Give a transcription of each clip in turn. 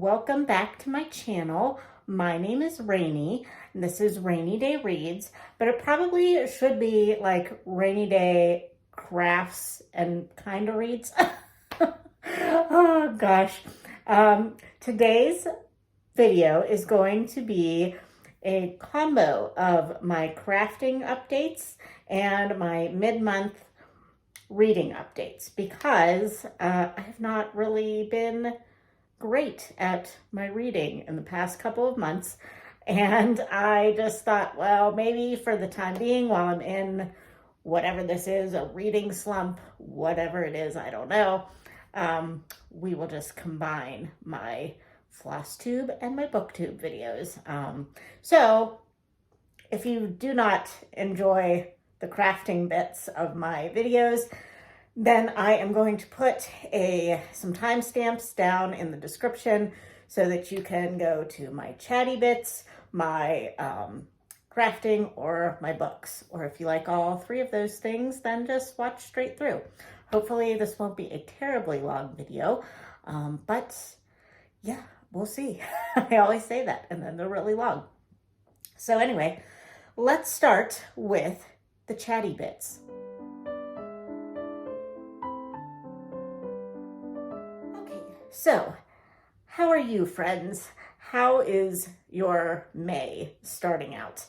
welcome back to my channel. My name is Rainy, and this is Rainy Day Reads, but it probably should be like Rainy Day Crafts and Kinda Reads. Oh gosh. Today's video is going to be a combo of my crafting updates and my mid-month reading updates because I have not really been great at my reading in the past couple of months, and I just thought, well, maybe for the time being, while I'm in whatever this is, a reading slump, whatever it is, I don't know, we will just combine my Flosstube and my Booktube videos. So if you do not enjoy the crafting bits of my videos, then I am going to put some timestamps down in the description so that you can go to my Chatty Bits, my crafting, or my books. Or if you like all three of those things, then just watch straight through. Hopefully this won't be a terribly long video, but yeah, we'll see. I always say that, and then they're really long. So anyway, let's start with the Chatty Bits. Okay, so how are you, friends? How is your May starting out?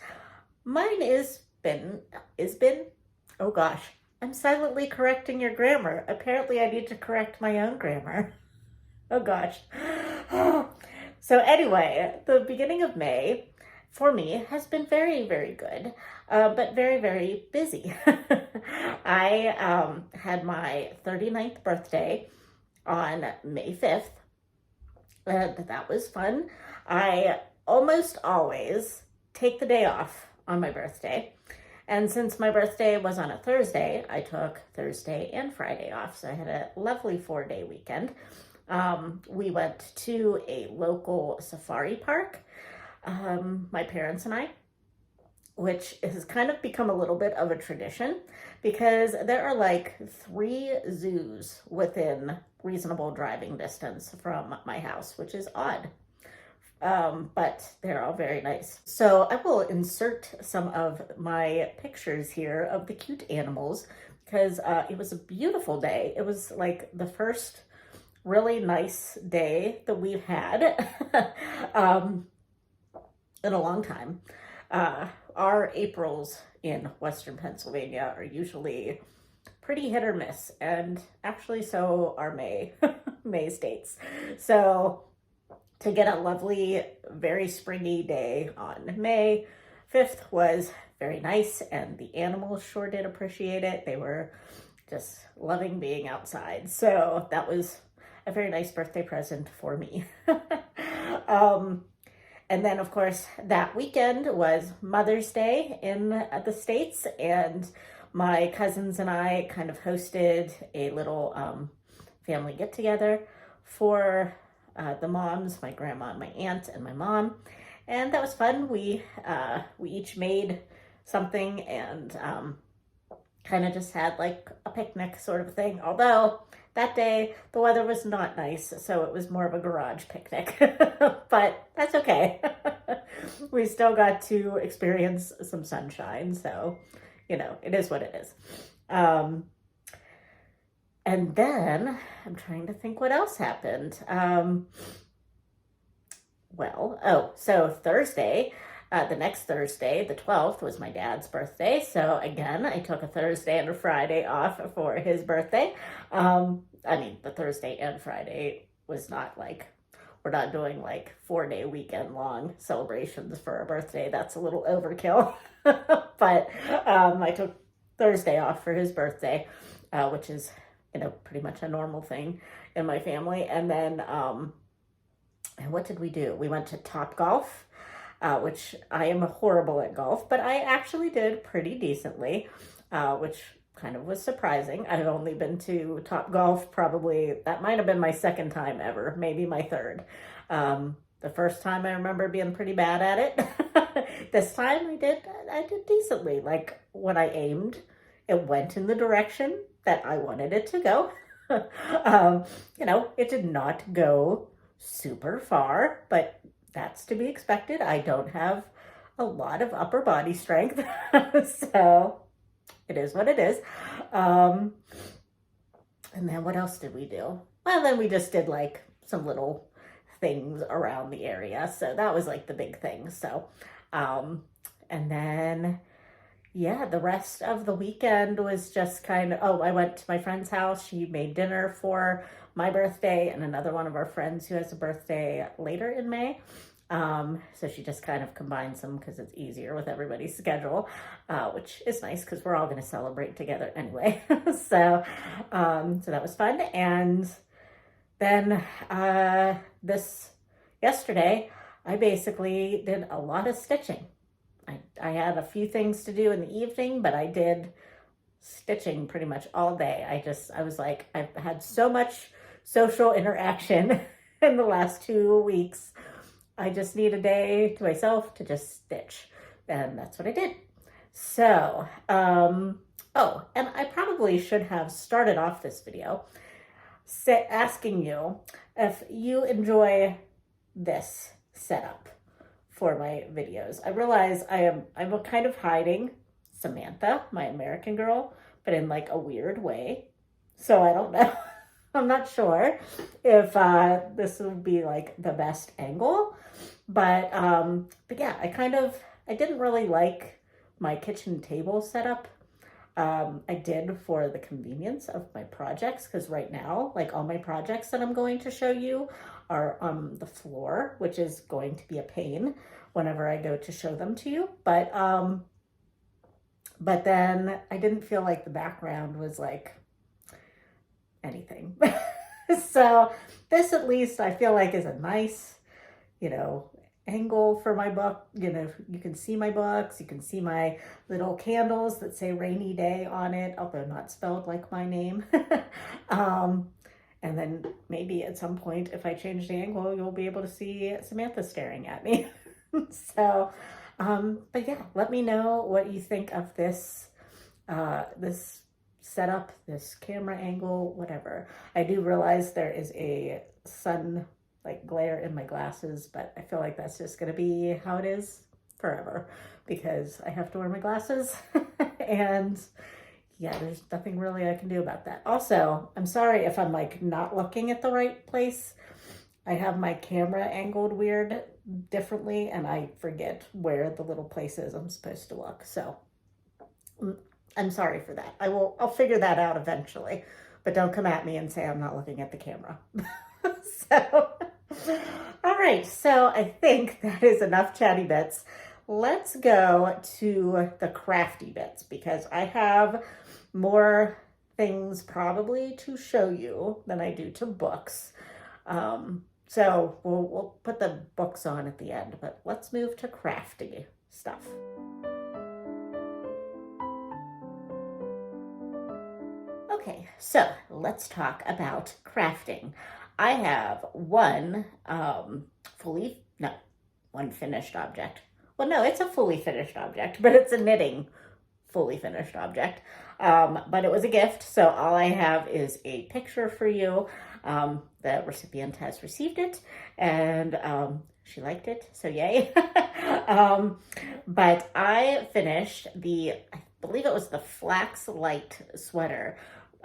Mine is been, oh gosh, I'm silently correcting your grammar. Apparently I need to correct my own grammar. Oh gosh. So anyway, the beginning of May for me has been very, very good, but very, very busy. I had my 39th birthday on May 5th. That was fun. I almost always take the day off on my birthday. And since my birthday was on a Thursday, I took Thursday and Friday off. So I had a lovely 4-day weekend. We went to a local safari park, my parents and I, which has kind of become a little bit of a tradition because there are like 3 zoos within reasonable driving distance from my house, which is odd. But they're all very nice. So I will insert some of my pictures here of the cute animals because it was a beautiful day. It was like the first really nice day that we've had in a long time. Our Aprils in Western Pennsylvania are usually pretty hit or miss, and actually so are May states. So to get a lovely, very springy day on May 5th was very nice, and the animals sure did appreciate it. They were just loving being outside. So that was a very nice birthday present for me. And then, of course, that weekend was Mother's Day in the States, and my cousins and I kind of hosted a little family get-together for the moms, my grandma and my aunt and my mom. And that was fun. We each made something and kind of just had like a picnic sort of thing. Although that day the weather was not nice, so it was more of a garage picnic. But that's okay. We still got to experience some sunshine, so you know, it is what it is. And then I'm trying to think what else happened. So Thursday, the next Thursday, the 12th, was my dad's birthday. So again, I took a Thursday and a Friday off for his birthday. The Thursday and Friday was not like, we're not doing like 4-day weekend long celebrations for a birthday. That's a little overkill. But I took Thursday off for his birthday, which is, pretty much a normal thing in my family. And then, what did we do? We went to Topgolf, which I am horrible at golf, but I actually did pretty decently, which kind of was surprising. I've only been to Topgolf probably, that might have been my second time ever, maybe my third. The first time I remember being pretty bad at it. This time I did decently. Like when I aimed, it went in the direction that I wanted it to go. It did not go super far, but that's to be expected. I don't have a lot of upper body strength, so it is what it is. And then what else did we do? Well, then we just did like some little things around the area. So that was like the big thing. So, and then, yeah, the rest of the weekend was just kind of, oh, I went to my friend's house. She made dinner for my birthday and another one of our friends who has a birthday later in May. So she just kind of combines them because it's easier with everybody's schedule, which is nice because we're all going to celebrate together anyway. So that was fun. And then yesterday, I basically did a lot of stitching. I had a few things to do in the evening, but I did stitching pretty much all day. I was like, I've had so much social interaction in the last 2 weeks. I just need a day to myself to just stitch. And that's what I did. So, oh, and I probably should have started off this video asking you if you enjoy this setup for my videos. I realize I'm kind of hiding Samantha, my American girl, but in like a weird way. So I don't know. I'm not sure if this will be like the best angle, but yeah, I didn't really like my kitchen table setup. I did for the convenience of my projects, because right now, like all my projects that I'm going to show you are on the floor, which is going to be a pain whenever I go to show them to you. But then I didn't feel like the background was like anything. So this at least I feel like is a nice, angle for my book. You can see my books, you can see my little candles that say rainy day on it, although not spelled like my name. And then maybe at some point, if I change the angle, you'll be able to see Samantha staring at me. So, but yeah, let me know what you think of this setup, this camera angle, whatever. I do realize there is a sun glare in my glasses, but I feel like that's just going to be how it is forever because I have to wear my glasses. And yeah, there's nothing really I can do about that. Also, I'm sorry if I'm not looking at the right place. I have my camera angled weird differently and I forget where the little place is I'm supposed to look. So I'm sorry for that. I'll figure that out eventually, but don't come at me and say I'm not looking at the camera. So, all right. So I think that is enough chatty bits. Let's go to the crafty bits because I have more things probably to show you than I do to books. So we'll put the books on at the end, but let's move to crafty stuff. Okay, so let's talk about crafting. I have one finished object. Well, no, it's a fully finished object, but it's a knitting fully finished object. But it was a gift, so all I have is a picture for you. The recipient has received it, and she liked it, so yay. But I finished I believe it was the Flax Light sweater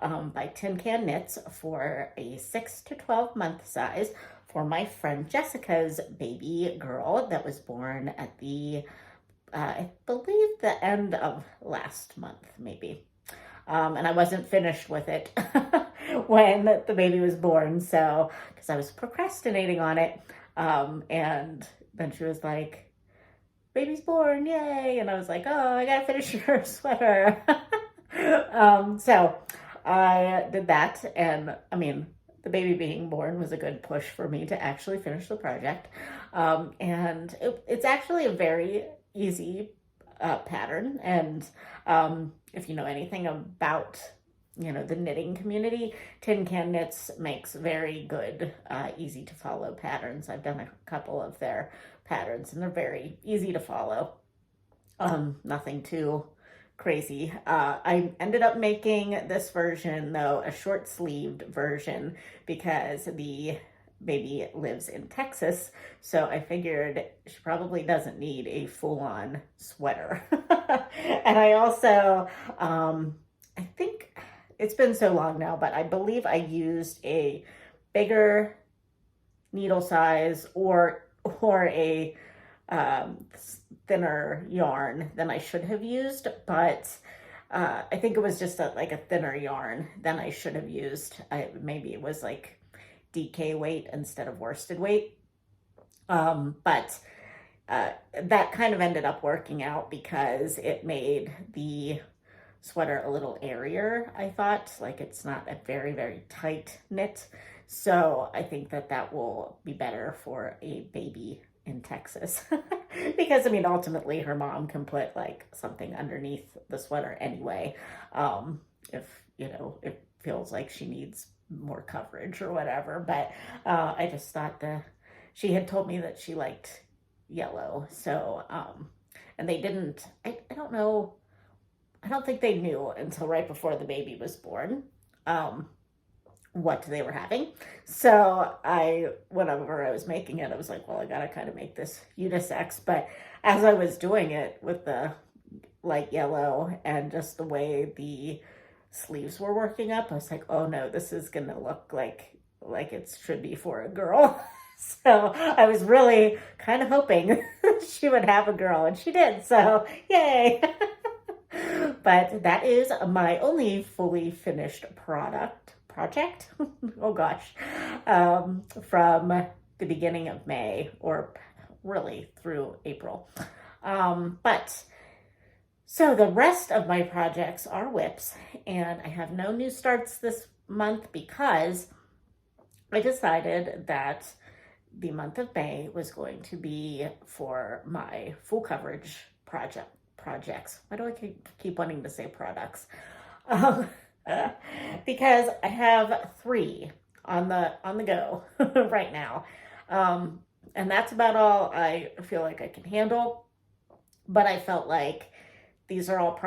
by Tin Can Knits for a 6 to 12 month size for my friend Jessica's baby girl that was born at I believe the end of last month, maybe. And I wasn't finished with it when the baby was born, so, because I was procrastinating on it. And then she was like, baby's born, yay. And I was like, oh, I gotta finish your sweater. So I did that. And I mean, the baby being born was a good push for me to actually finish the project. And it's actually a very easy pattern. And if you know anything about the knitting community, Tin Can Knits makes very good, easy to follow patterns. I've done a couple of their patterns and they're very easy to follow. Nothing too crazy. I ended up making this version though, a short sleeved version, because the baby lives in Texas, so I figured she probably doesn't need a full-on sweater. And I also, I think it's been so long now, but I believe I used a bigger needle size or a thinner yarn than I should have used, but I think it was just like a thinner yarn than I should have used. Maybe it was like DK weight instead of worsted weight. But that kind of ended up working out because it made the sweater a little airier, I thought. Like, it's not a very, very tight knit. So I think that that will be better for a baby in Texas. Because, I mean, ultimately her mom can put like something underneath the sweater anyway. If, you know, it feels like she needs more coverage or whatever. But I just thought she had told me that she liked yellow. So, and they didn't, I don't know, I don't think they knew until right before the baby was born what they were having. So whenever I was making it, I was like, well, I gotta kind of make this unisex. But as I was doing it with the light yellow and just the way the sleeves were working up, I was like, oh no, this is gonna look like it should be for a girl. So I was really kind of hoping she would have a girl, and she did. So yay. But that is my only fully finished project, oh gosh, from the beginning of May, or really through April. But so the rest of my projects are whips, and I have no new starts this month because I decided that the month of May was going to be for my full coverage projects. Why do I keep wanting to say products? Because I have 3 on the go right now. And that's about all I feel like I can handle. But I felt like these are all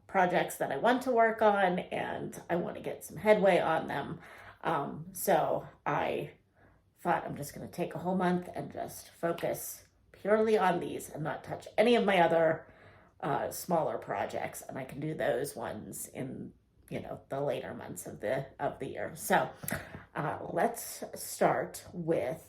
projects that I want to work on, and I want to get some headway on them. So I thought I'm just going to take a whole month and just focus purely on these and not touch any of my other smaller projects, and I can do those ones in, you know, the later months of the year. So let's start with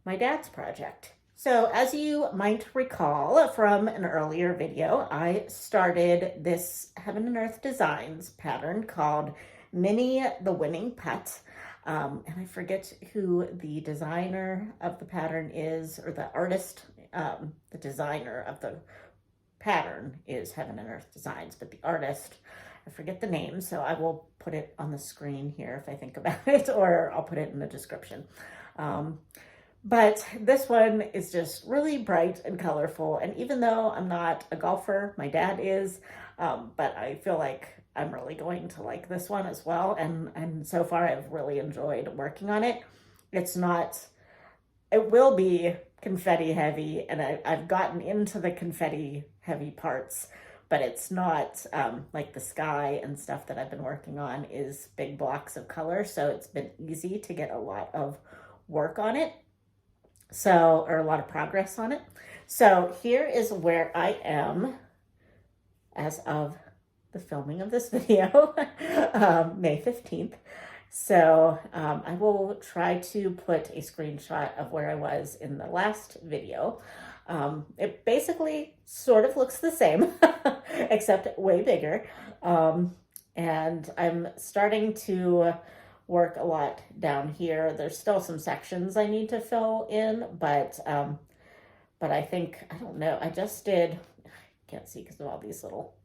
my dad's project. So as you might recall from an earlier video, I started this Heaven and Earth Designs pattern called Minnie the Winning Putt. And I forget who the designer of the pattern is, or the artist, the designer of the pattern is Heaven and Earth Designs, but the artist, I forget the name, so I will put it on the screen here if I think about it, or I'll put it in the description. But this one is just really bright and colorful, and even though I'm not a golfer, my dad is, but I feel like I'm really going to like this one as well, and so far I've really enjoyed working on it. It will be confetti heavy, and I've gotten into the confetti heavy parts, but it's not like the sky and stuff that I've been working on is big blocks of color, so it's been easy to get a lot of work on it, or a lot of progress on it. So here is where I am as of the filming of this video, May 15th. So I will try to put a screenshot of where I was in the last video. It basically sort of looks the same, except way bigger. And I'm starting to work a lot down here. There's still some sections I need to fill in, but I think, I don't know, I can't see because of all these little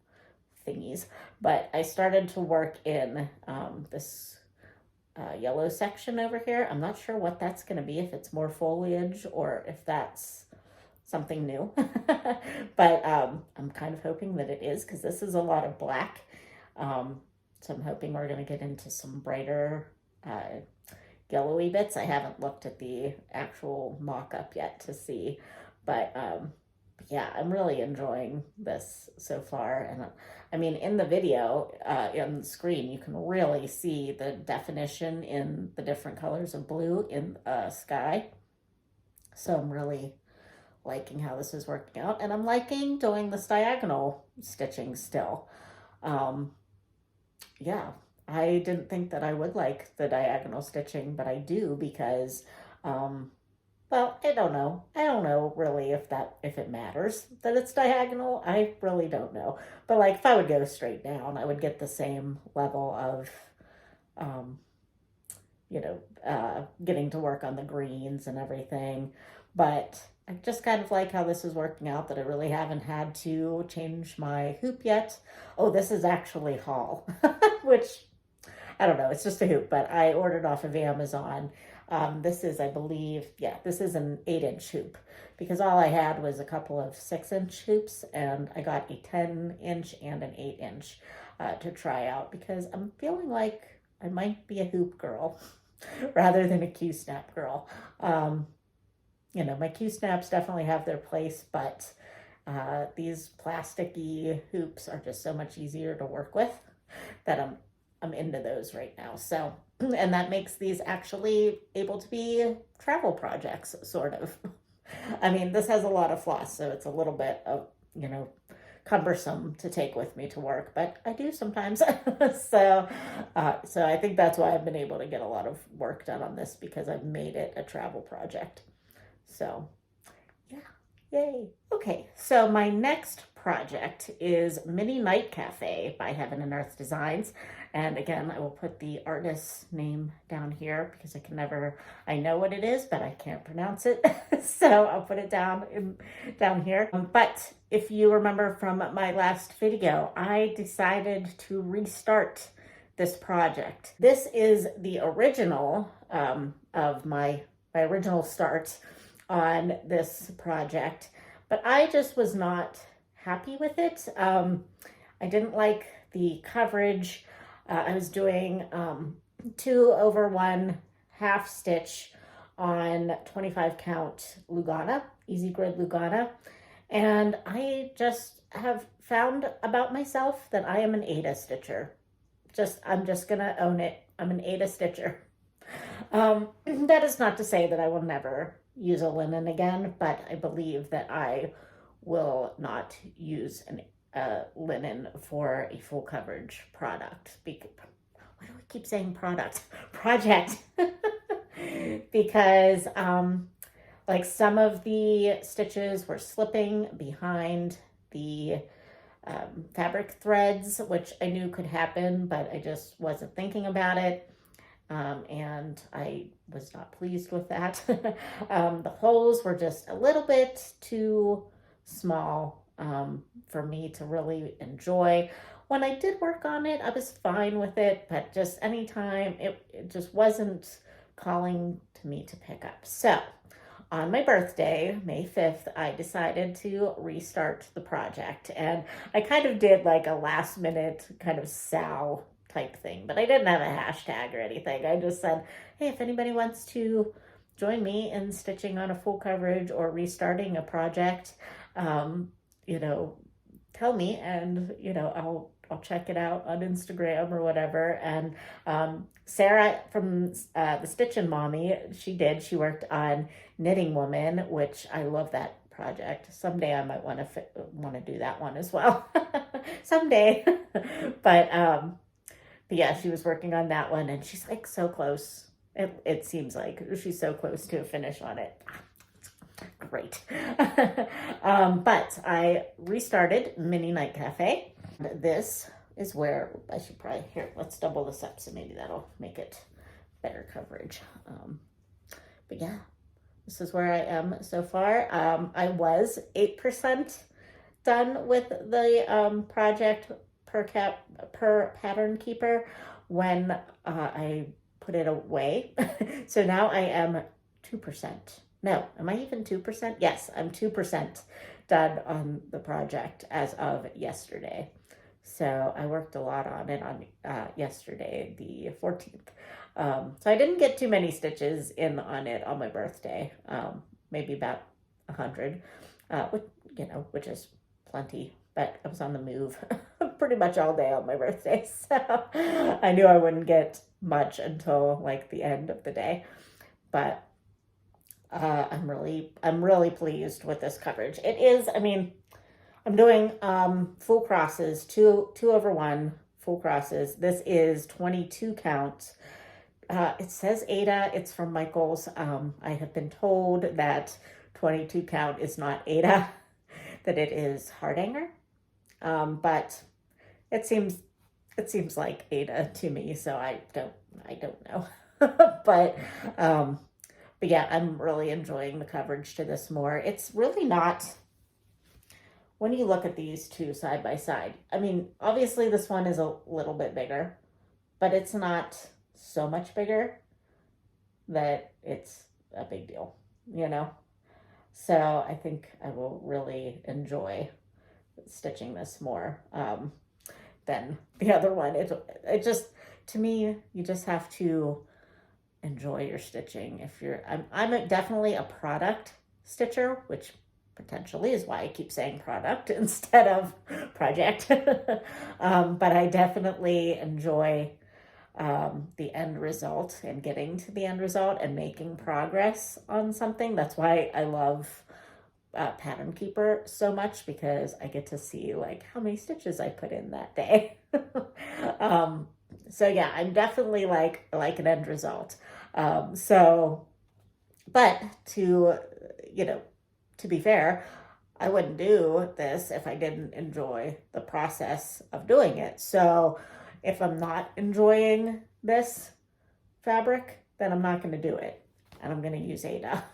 thingies, but I started to work in this yellow section over here. I'm not sure what that's going to be, if it's more foliage or if that's something new. But I'm kind of hoping that it is, because this is a lot of black. So I'm hoping we're going to get into some brighter yellowy bits. I haven't looked at the actual mock-up yet to see, but Yeah, I'm really enjoying this so far. And I mean, in the video, on the screen, you can really see the definition in the different colors of blue in sky. So I'm really liking how this is working out. And I'm liking doing this diagonal stitching still. Um, yeah, I didn't think that I would like the diagonal stitching, but I do because well, I don't know. I don't know really if it matters that it's diagonal. I really don't know. But like if I would go straight down, I would get the same level of um, getting to work on the greens and everything. But I just kind of like how this is working out, that I really haven't had to change my hoop yet. Oh, this is actually haul, which I don't know. It's just a hoop, but I ordered off of Amazon. This is, I believe, yeah, this is an 8-inch hoop because all I had was a couple of 6-inch hoops, and I got a 10-inch and an 8-inch to try out because I'm feeling like I might be a hoop girl rather than a Q-snap girl. My Q-snaps definitely have their place, but these plasticky hoops are just so much easier to work with that I'm into those right now. So, and that makes these actually able to be travel projects, sort of. I mean, this has a lot of floss, so it's a little bit of, cumbersome to take with me to work, but I do sometimes. So I think that's why I've been able to get a lot of work done on this, because I've made it a travel project. So, yeah, yay. Okay, so my next project is Mini Night Cafe by Heaven and Earth Designs. And again, I will put the artist's name down here because I know what it is, but I can't pronounce it. So I'll put it down here. But if you remember from my last video, I decided to restart this project. This is the original of my original start on this project, but I just was not happy with it. I didn't like the coverage. I was doing 2/1 half stitch on 25 count Lugana, Easy Grid Lugana. And I just have found about myself that I am an Aida stitcher. I'm just gonna own it. I'm an Aida stitcher. That is not to say that I will never use a linen again, but I believe that I will not use a linen for a full coverage product. Why do I keep saying product? Project. Because like some of the stitches were slipping behind the fabric threads, which I knew could happen, but I just wasn't thinking about it. And I was not pleased with that. The holes were just a little bit too small for me to really enjoy. When I did work on it, I was fine with it, but just anytime it just wasn't calling to me to pick up. So on my birthday, May 5th, I decided to restart the project. And I kind of did like a last minute kind of SAL type thing, but I didn't have a hashtag or anything. I just said, hey, if anybody wants to join me in stitching on a full coverage or restarting a project, tell me, and I'll check it out on Instagram or whatever. And Sarah from the Stitchin' Mommy, she worked on Knitting Woman, which I love that project. Someday I might want to do that one as well. Someday. But yeah, she was working on that one, and she's like so close. It seems like she's so close to a finish on it. Great. But I restarted Mini Night Cafe. This is where I should probably, here, let's double this up so maybe that'll make it better coverage. But yeah, this is where I am so far. I was 8% done with the project per pattern keeper when I put it away. So now I am 2%. No, am I even 2%? Yes, I'm 2% done on the project as of yesterday. So I worked a lot on it on yesterday, the 14th. So I didn't get too many stitches in on it on my birthday, maybe about 100. which, which is plenty, but I was on the move pretty much all day on my birthday, so I knew I wouldn't get much until like the end of the day. But I'm really pleased with this coverage. It is, I mean, I'm doing full crosses, 2/1 full crosses. This is 22 count. It says Aida. It's from Michaels. I have been told that 22 count is not Aida, that it is Hardanger. But it seems like Aida to me, so I don't know. but yeah, I'm really enjoying the coverage to this more. It's really not, when you look at these two side by side, I mean, obviously this one is a little bit bigger, but it's not so much bigger that it's a big deal, So I think I will really enjoy stitching this more than the other one. It just, to me, you just have to enjoy your stitching. I'm definitely a product stitcher, which potentially is why I keep saying product instead of project. But I definitely enjoy the end result and getting to the end result and making progress on something. That's why I love Pattern Keeper so much, because I get to see like how many stitches I put in that day. So yeah, I'm definitely like an end result. But to be fair, I wouldn't do this if I didn't enjoy the process of doing it. So if I'm not enjoying this fabric, then I'm not going to do it, and I'm going to use Aida.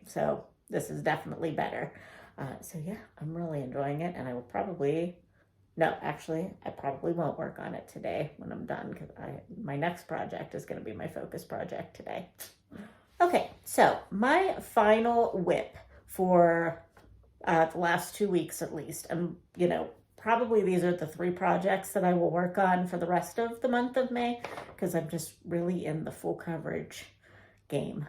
So this is definitely better. So yeah, I'm really enjoying it, and I will probably, no, actually, I probably won't work on it today when I'm done, because my next project is going to be my focus project today. Okay, so my final whip for the last 2 weeks at least, and probably these are the 3 projects that I will work on for the rest of the month of May, because I'm just really in the full coverage game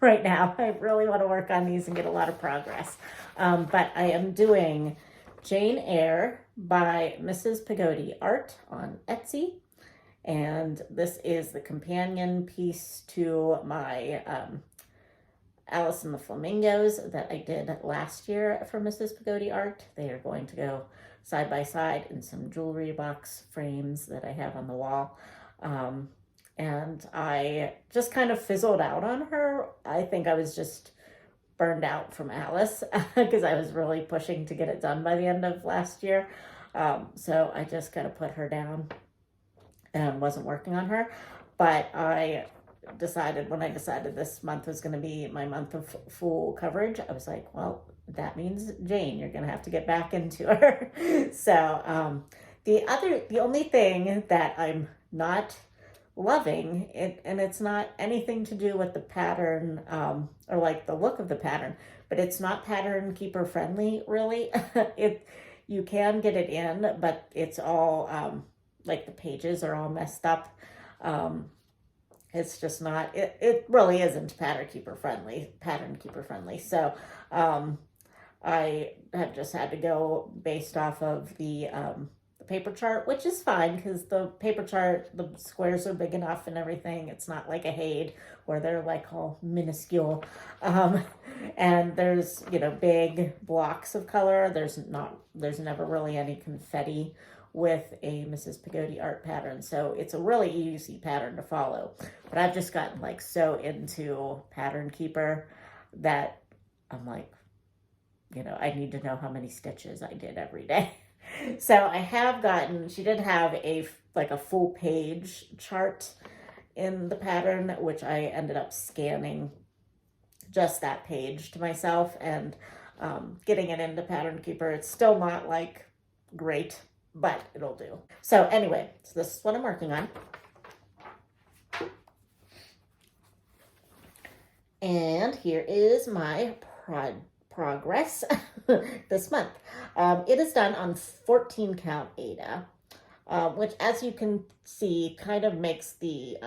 right now. I really want to work on these and get a lot of progress. But I am doing Jane Eyre by Mrs. Pagodi Art on Etsy. And this is the companion piece to my Alice and the Flamingos that I did last year for Mrs. Pagodi Art. They are going to go side by side in some jewelry box frames that I have on the wall. And I just kind of fizzled out on her. I think I was just burned out from Alice because I was really pushing to get it done by the end of last year. So I just kind of put her down and wasn't working on her. But I decided, when I decided this month was going to be my month of full coverage, I was like, well, that means Jane, you're going to have to get back into her. So the only thing that I'm not loving, and it's not anything to do with the pattern or like the look of the pattern, but it's not Pattern Keeper friendly, really. You can get it in, but it's all like the pages are all messed up. It's just not, it really isn't Pattern Keeper friendly. So I have just had to go based off of the paper chart, which is fine because the paper chart, the squares are big enough and everything. It's not like a Haid where they're like all minuscule. And there's, big blocks of color. There's never really any confetti with a Mrs. Pagodi Art pattern. So it's a really easy pattern to follow. But I've just gotten like so into Pattern Keeper that I'm like, I need to know how many stitches I did every day. So I have gotten, she did have a full page chart in the pattern, which I ended up scanning just that page to myself and getting it into Pattern Keeper. It's still not like great, but it'll do. So anyway, so this is what I'm working on. And here is my progress this month. It is done on 14 count Aida, which, as you can see, kind of makes the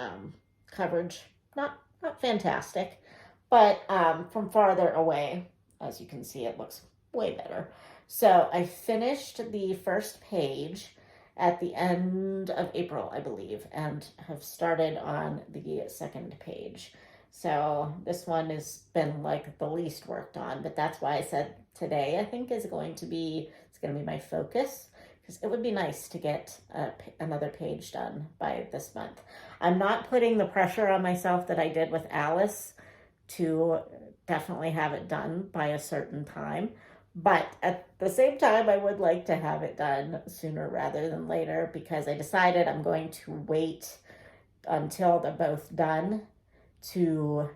coverage not fantastic, but from farther away as you can see, it looks way better. So I finished the first page at the end of April, I believe, and have started on the second page. So this one has been like the least worked on, but that's why I said today I think is going to be, it's going to be my focus, because it would be nice to get another page done by this month. I'm not putting the pressure on myself that I did with Alice to definitely have it done by a certain time. But at the same time, I would like to have it done sooner rather than later, because I decided I'm going to wait until they're both done to,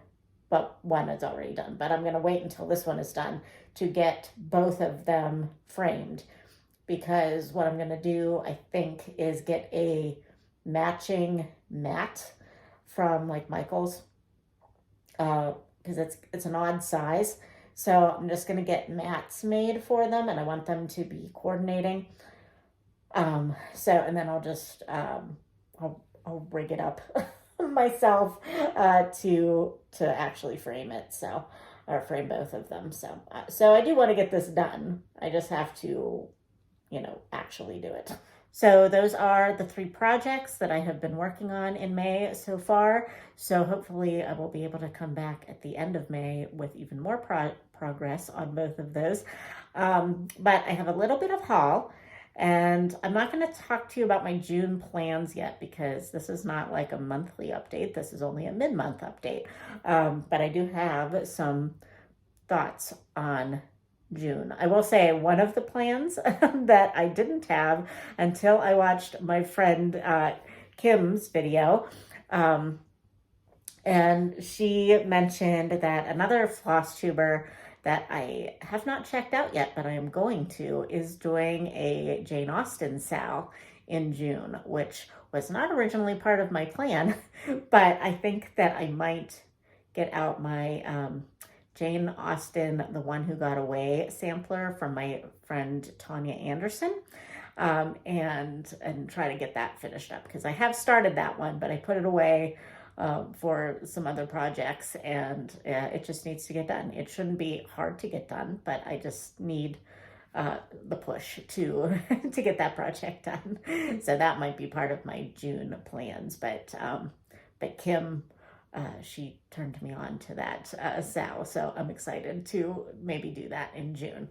but one is already done, but I'm going to wait until this one is done to get both of them framed, because what I'm going to do, I think, is get a matching mat from like Michael's, because it's an odd size. So I'm just going to get mats made for them, and I want them to be coordinating. So, and then I'll just, I'll rig it up myself to actually frame it. So, or frame both of them. So I do want to get this done. I just have to, actually do it. So those are the 3 projects that I have been working on in May so far. So hopefully I will be able to come back at the end of May with even more progress on both of those. But I have a little bit of haul, and I'm not going to talk to you about my June plans yet, because this is not like a monthly update. This is only a mid-month update. But I do have some thoughts on June. I will say one of the plans that I didn't have until I watched my friend Kim's video, and she mentioned that another Flosstuber that I have not checked out yet, but I am going to, is doing a Jane Austen SAL in June, which was not originally part of my plan, but I think that I might get out my Jane Austen, The One Who Got Away sampler from my friend Tanya Anderson, and try to get that finished up, because I have started that one, but I put it away for some other projects, and it just needs to get done. It shouldn't be hard to get done, but I just need the push to to get that project done. So that might be part of my June plans, but Kim, she turned me on to that SAL, so I'm excited to maybe do that in June.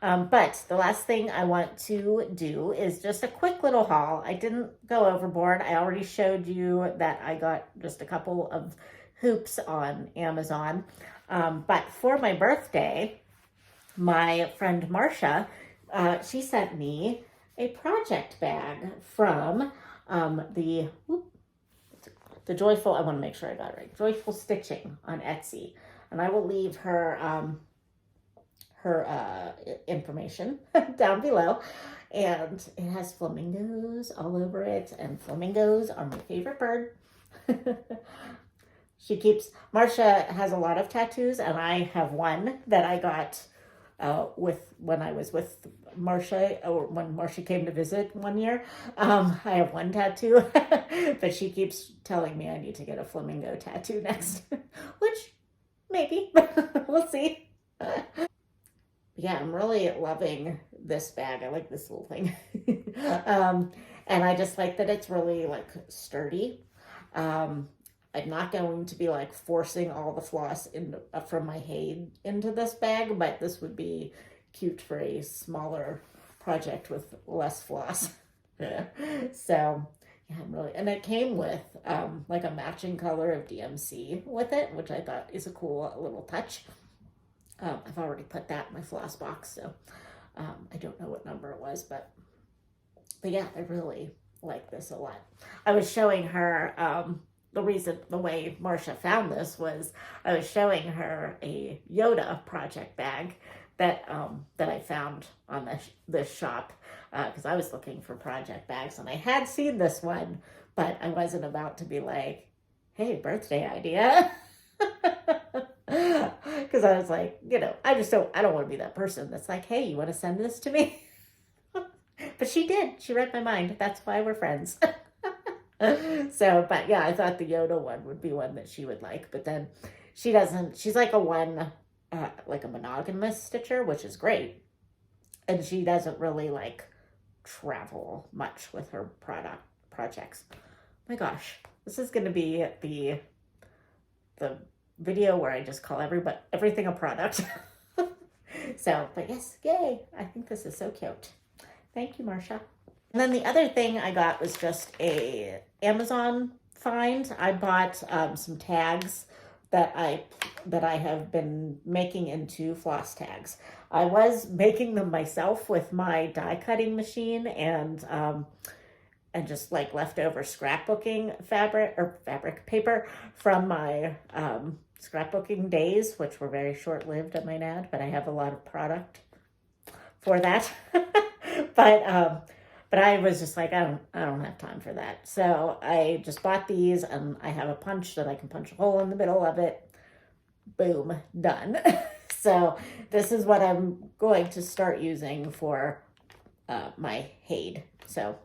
But the last thing I want to do is just a quick little haul. I didn't go overboard. I already showed you that I got just a couple of hoops on Amazon. But for my birthday, my friend Marcia, she sent me a project bag from the Joyful, I want to make sure I got it right, Joyful Stitching on Etsy. And I will leave her information down below. And it has flamingos all over it, and flamingos are my favorite bird. Marcia has a lot of tattoos, and I have one that I got when I was with Marcia, or when Marcia came to visit one year. I have one tattoo, but she keeps telling me I need to get a flamingo tattoo next, which maybe, we'll see. Yeah, I'm really loving this bag. I like this little thing. And I just like that it's really like sturdy. I'm not going to be like forcing all the floss from my Haid into this bag, but this would be cute for a smaller project with less floss. So yeah, and it came with like a matching color of DMC with it, which I thought is a cool little touch. I've already put that in my floss box, so I don't know what number it was, but yeah, I really like this a lot. I was showing her, the way Marcia found this was, I was showing her a Yoda project bag that I found on this shop, because I was looking for project bags, and I had seen this one, but I wasn't about to be like, hey, birthday idea. Because I was like, I don't want to be that person that's like, hey, you want to send this to me? But she did. She read my mind. That's why we're friends. So, but yeah, I thought the Yoda one would be one that she would like. But then she doesn't. She's like a one like a monogamous stitcher, which is great. And she doesn't really like travel much with her projects. My gosh, this is going to be the video where I just call everything a product. So, but yes, yay! I think this is so cute. Thank you, Marcia. And then the other thing I got was just a Amazon find. I bought some tags that I have been making into floss tags. I was making them myself with my die cutting machine and just like leftover scrapbooking fabric paper from my scrapbooking days, which were very short-lived, I might add, but I have a lot of product for that. But I was just like, I don't have time for that. So I just bought these, and I have a punch that I can punch a hole in the middle of it. Boom, done. So this is what I'm going to start using for my Haid. So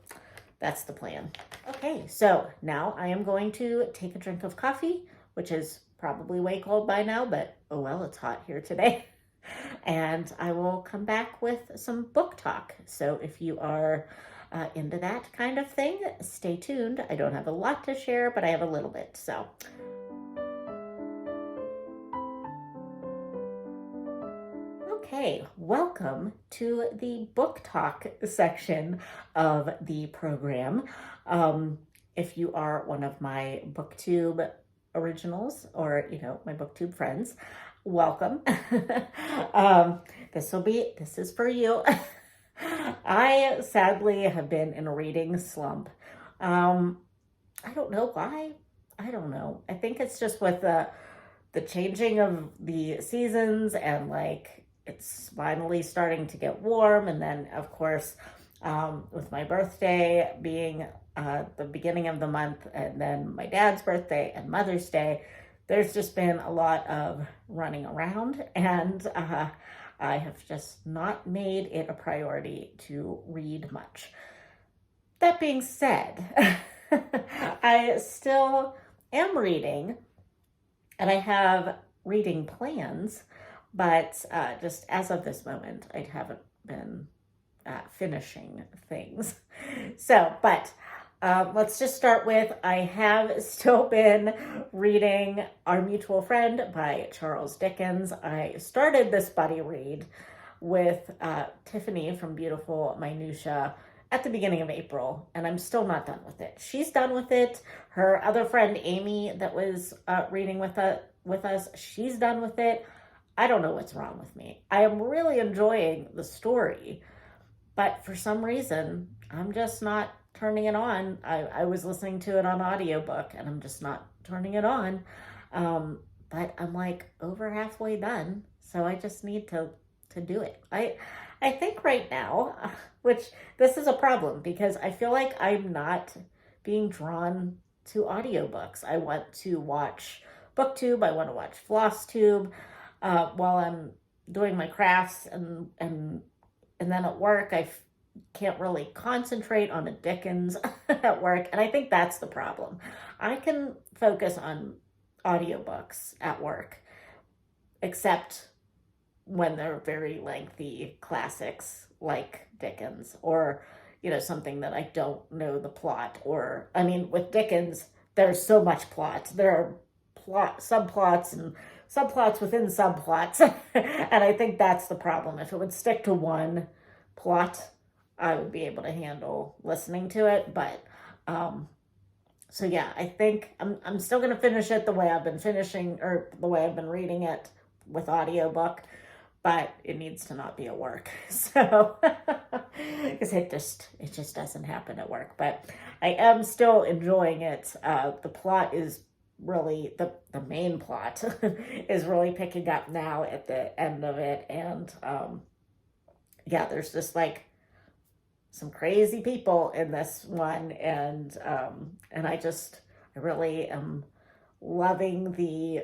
that's the plan. Okay, so now I am going to take a drink of coffee, which is probably way cold by now, but oh well, it's hot here today. And I will come back with some book talk. So if you are into that kind of thing, stay tuned. I don't have a lot to share, but I have a little bit. So okay, welcome to the book talk section of the program. If you are one of my BookTube originals or, my BookTube friends, welcome. This is for you. I sadly have been in a reading slump. I don't know why. I don't know. I think it's just with the changing of the seasons, and like it's finally starting to get warm, and then of course with my birthday being the beginning of the month, and then my dad's birthday and Mother's Day, there's just been a lot of running around, and I have just not made it a priority to read much. That being said, I still am reading, and I have reading plans, but just as of this moment, I haven't been finishing things. So, but let's just start with, I have still been reading Our Mutual Friend by Charles Dickens. I started this buddy read with Tiffany from Beautiful Minutia at the beginning of April, and I'm still not done with it. She's done with it. Her other friend Amy that was reading with us, she's done with it. I don't know what's wrong with me. I am really enjoying the story, but for some reason, I'm just not turning it on. I was listening to it on audiobook, and I'm just not turning it on. But I'm like over halfway done, so I just need to do it. I think right now, which this is a problem because I feel like I'm not being drawn to audiobooks. I want to watch BookTube. I want to watch Flosstube while I'm doing my crafts, and then at work I can't really concentrate on a Dickens at work, and I think that's the problem. I can focus on audiobooks at work, except when they're very lengthy classics like Dickens, or something that I don't know the plot. Or I mean, with Dickens, there's so much plot. There are subplots and subplots within subplots, and I think that's the problem. If it would stick to one plot, I would be able to handle listening to it. But so yeah, I think I'm still gonna finish it the way I've been finishing, or the way I've been reading it with audiobook, but it needs to not be at work. So because it just doesn't happen at work. But I am still enjoying it. The plot is really the main plot is really picking up now at the end of it, and yeah, there's just like some crazy people in this one, and I really am loving the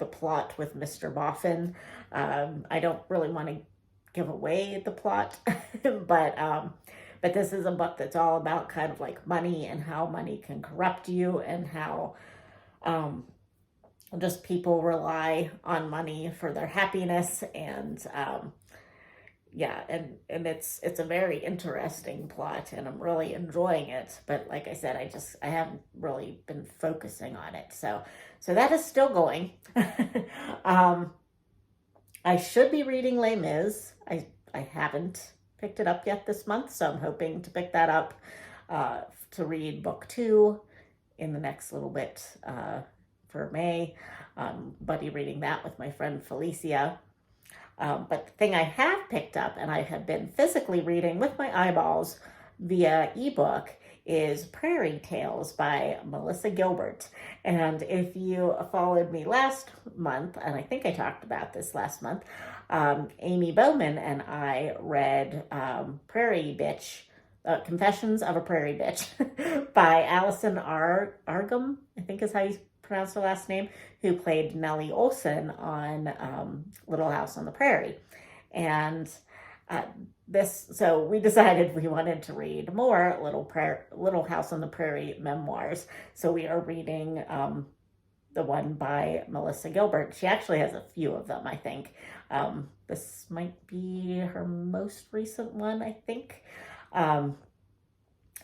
plot with Mr. Boffin. I don't really want to give away the plot, but this is a book that's all about kind of like money and how money can corrupt you, and how just people rely on money for their happiness, and yeah, and it's a very interesting plot, and I'm really enjoying it. But like I said, I haven't really been focusing on it. So that is still going. um, I should be reading Les Mis. I haven't picked it up yet this month, so I'm hoping to pick that up to read book 2 in the next little bit for May. Buddy reading that with my friend Felicia. But the thing I have picked up and I have been physically reading with my eyeballs via ebook is Prairie Tales by Melissa Gilbert. And if you followed me last month, and I think I talked about this last month, Amy Bowman and I read Prairie Bitch, Confessions of a Prairie Bitch by Allison Argum, I think is how you pronounce her last name, who played Nellie Olson on Little House on the Prairie. And so we decided we wanted to read more Little House on the Prairie memoirs. So we are reading the one by Melissa Gilbert. She actually has a few of them, I think. This might be her most recent one, I think.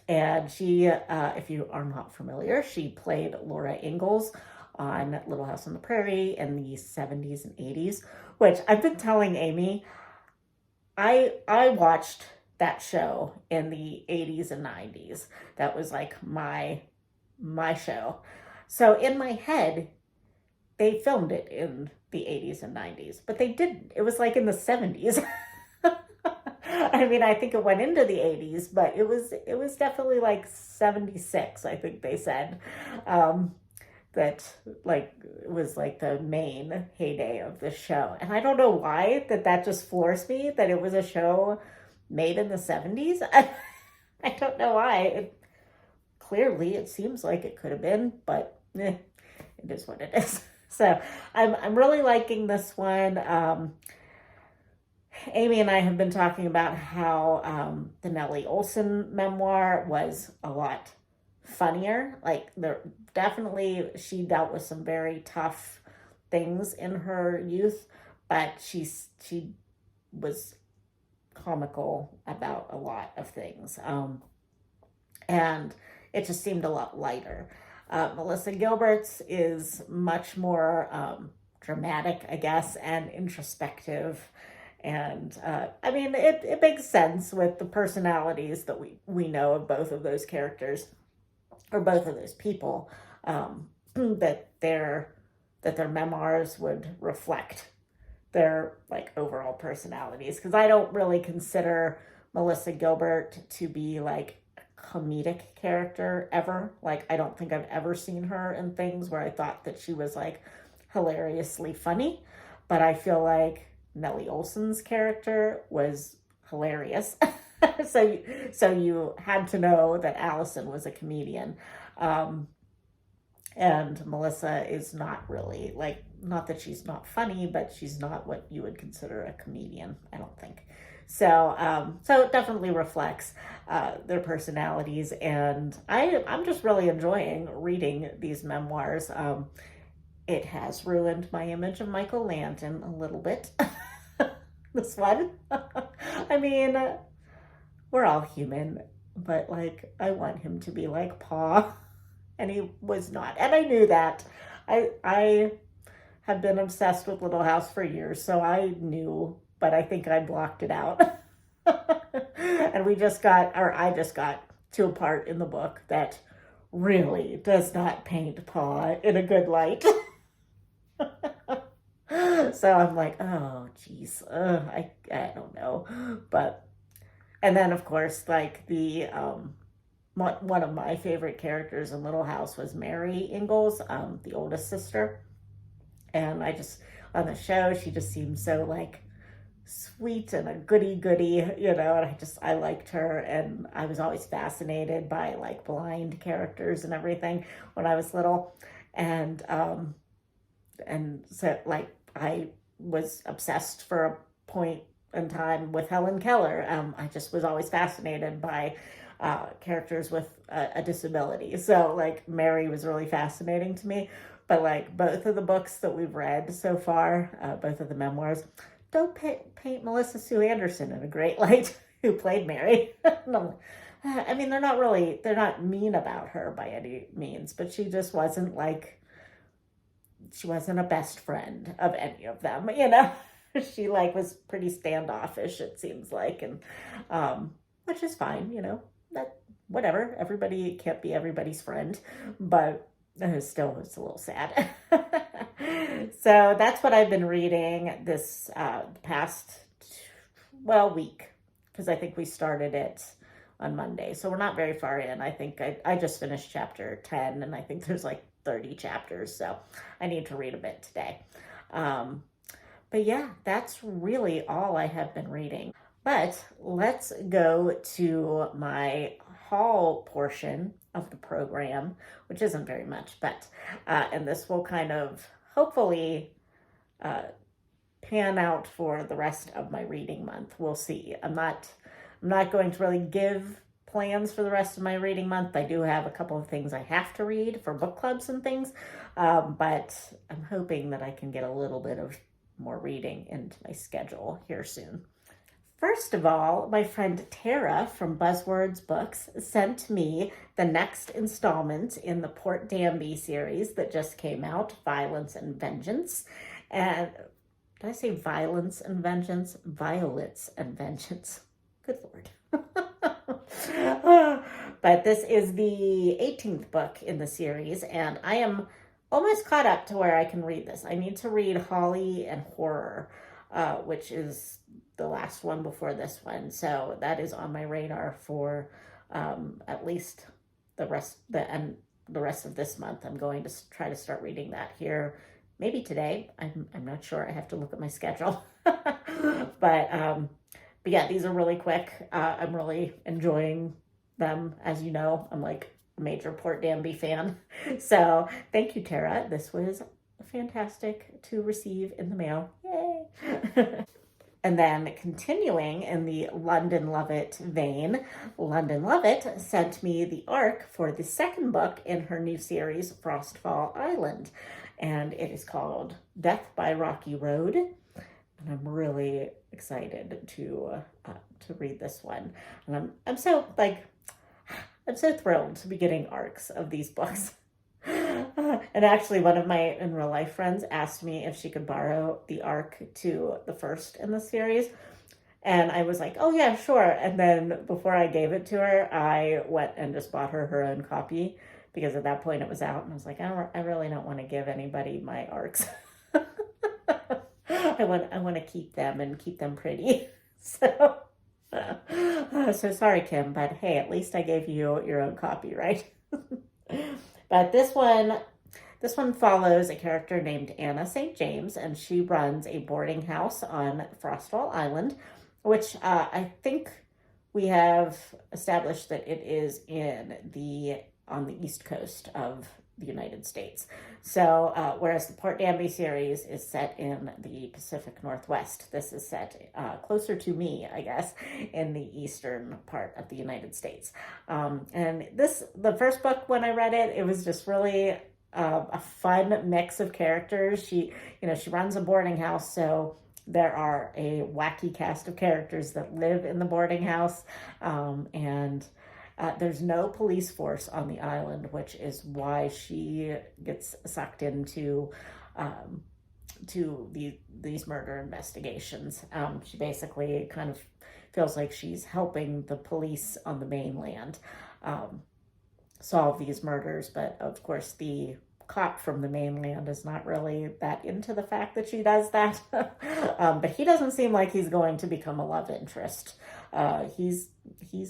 And she, if you are not familiar, she played Laura Ingalls on Little House on the Prairie in the 70s and 80s, which I've been telling Amy, I watched that show in the 80s and 90s. That was like my show. So in my head, they filmed it in the 80s and 90s, but they didn't. It was like in the 70s. I mean, I think it went into the 80s, but it was definitely like 76, I think they said. That like was like the main heyday of the show. And I don't know why that just floors me that it was a show made in the 70s. I don't know why. Clearly it seems like it could have been, but it is what it is. So I'm really liking this one. Amy and I have been talking about how the Nellie Olson memoir was a lot funnier. Like definitely she dealt with some very tough things in her youth, but she was comical about a lot of things. And it just seemed a lot lighter. Melissa Gilbert's is much more dramatic, I guess, and introspective. And I mean, it makes sense with the personalities that we know of both of those characters, or both of those people, that their memoirs would reflect their like overall personalities. Because I don't really consider Melissa Gilbert to be like a comedic character ever. Like I don't think I've ever seen her in things where I thought that she was like hilariously funny. But I feel like Nellie Olson's character was hilarious. So you had to know that Allison was a comedian. And Melissa is not really, like, not that she's not funny, but she's not what you would consider a comedian, I don't think. So it definitely reflects their personalities, and I'm just really enjoying reading these memoirs. It has ruined my image of Michael Landon a little bit. This one. I mean, we're all human, but like I want him to be like Pa, and he was not. And I knew that. I have been obsessed with Little House for years, so I knew, but I think I blocked it out. And I just got to a part in the book that really does not paint Pa in a good light. So I'm like, oh, geez, I don't know. But, and then of course, like the, one of my favorite characters in Little House was Mary Ingalls, the oldest sister. And on the show, she just seemed so like sweet and a goody, and I liked her. And I was always fascinated by like blind characters and everything when I was little. And so like, I was obsessed for a point in time with Helen Keller. I just was always fascinated by characters with a disability. So like Mary was really fascinating to me. But like both of the books that we've read so far, both of the memoirs, don't paint Melissa Sue Anderson in a great light, who played Mary. I mean, they're not mean about her by any means, but she just wasn't like, she wasn't a best friend of any of them, you know? She like was pretty standoffish, it seems like, and which is fine, you know, that whatever. Everybody can't be everybody's friend, but still it's a little sad. So that's what I've been reading this past week, because I think we started it on Monday, so we're not very far in. I think I just finished chapter 10, and I think there's like 30 chapters, so I need to read a bit today. But yeah, that's really all I have been reading. But let's go to my haul portion of the program, which isn't very much, but and this will kind of hopefully pan out for the rest of my reading month. We'll see. I'm not going to really give plans for the rest of my reading month. I do have a couple of things I have to read for book clubs and things, but I'm hoping that I can get a little bit of more reading into my schedule here soon. First of all, my friend Tara from Buzzwords Books sent me the next installment in the Port Danby series that just came out, Violence and Vengeance. And did I say Violence and Vengeance? Violets and Vengeance. Good Lord. But this is the 18th book in the series, and I am almost caught up to where I can read this. I need to read Holly and Horror, which is the last one before this one. So that is on my radar for at least the rest of this month. I'm going to try to start reading that here, maybe today. I'm not sure. I have to look at my schedule. But yeah, these are really quick. I'm really enjoying them. As you know, I'm like a major Port Danby fan. So thank you, Tara. This was fantastic to receive in the mail. Yay! And then continuing in the London Lovett vein, London Lovett sent me the arc for the second book in her new series, Frostfall Island. And it is called Death by Rocky Road. And I'm really excited to read this one. And I'm so thrilled to be getting arcs of these books. And actually, one of my in real life friends asked me if she could borrow the arc to the first in the series. And I was like, oh yeah, sure. And then before I gave it to her, I went and just bought her own copy, because at that point it was out. And I was like, I really don't want to give anybody my arcs. I want to keep them and keep them pretty. So sorry, Kim, but hey, at least I gave you your own copy, right? But this one follows a character named Anna St. James, and she runs a boarding house on Frostfall Island, which I think we have established that it is on the east coast of the United States. So whereas the Port Danby series is set in the Pacific Northwest, this is set closer to me, I guess, in the eastern part of the United States. And the first book, when I read it, it was just really a fun mix of characters. She runs a boarding house, so there are a wacky cast of characters that live in the boarding house, and there's no police force on the island, which is why she gets sucked into these murder investigations. She basically kind of feels like she's helping the police on the mainland solve these murders, but of course the cop from the mainland is not really that into the fact that she does that. But he doesn't seem like he's going to become a love interest. He's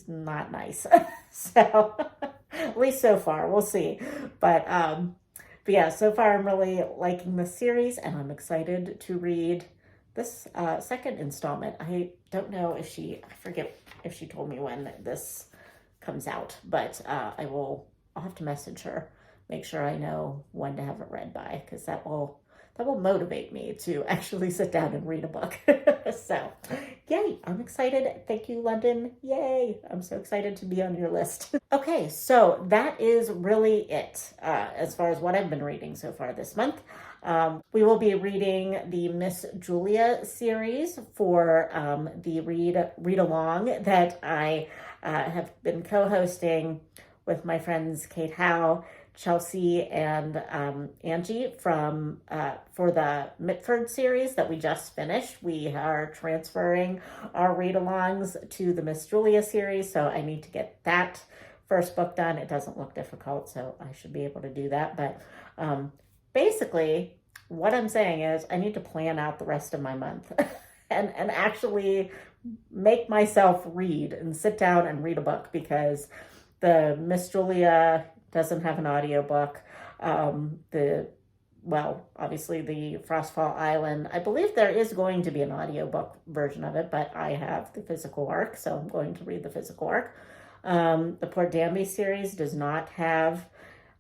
not nice. So at least so far, we'll see. But yeah, so far I'm really liking the series, and I'm excited to read this second installment. I don't know I forget if she told me when this comes out, but I'll have to message her, make sure I know when to have it read by, because that will that will motivate me to actually sit down and read a book. So, yay, I'm excited. Thank you, London. Yay, I'm so excited to be on your list. Okay, so that is really it as far as what I've been reading so far this month. We will be reading the Miss Julia series for the read along that I have been co-hosting with my friends Kate Howe, Chelsea, and Angie from for the Mitford series that we just finished. We are transferring our read-alongs to the Miss Julia series, so I need to get that first book done. It doesn't look difficult, so I should be able to do that. But basically, what I'm saying is I need to plan out the rest of my month and actually make myself read and sit down and read a book, because the Miss Julia doesn't have an audiobook. Obviously the Frostfall Island, I believe there is going to be an audiobook version of it, but I have the physical work, so I'm going to read the physical work. The Port Danby series does not have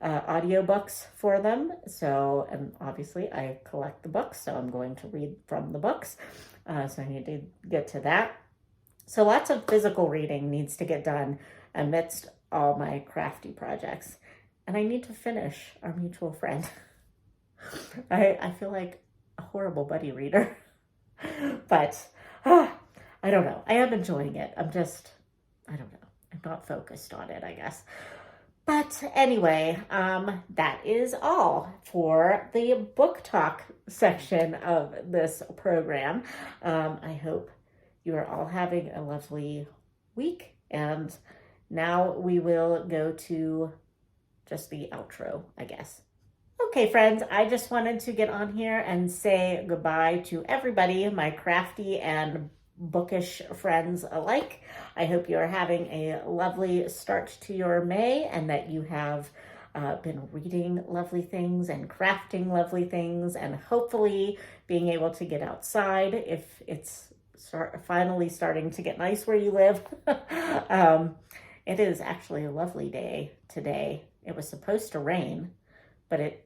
audiobooks for them, so, and obviously I collect the books, so I'm going to read from the books, so I need to get to that. So lots of physical reading needs to get done amidst all my crafty projects. And I need to finish Our Mutual Friend. I feel like a horrible buddy reader. But I don't know. I am enjoying it. I don't know. I'm not focused on it, I guess. But anyway, that is all for the book talk section of this program. I hope you are all having a lovely week, and now we will go to just the outro, I guess. Okay, friends, I just wanted to get on here and say goodbye to everybody, my crafty and bookish friends alike. I hope you are having a lovely start to your May, and that you have been reading lovely things and crafting lovely things, and hopefully being able to get outside if it's finally starting to get nice where you live. It is actually a lovely day today. It was supposed to rain, but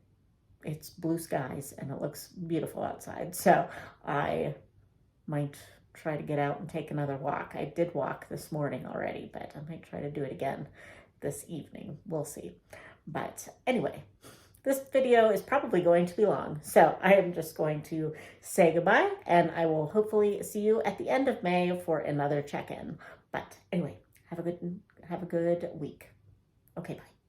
it's blue skies and it looks beautiful outside. So I might try to get out and take another walk. I did walk this morning already, but I might try to do it again this evening. We'll see. But anyway, this video is probably going to be long, so I am just going to say goodbye, and I will hopefully see you at the end of May for another check-in. But anyway, have a good week. Okay, bye.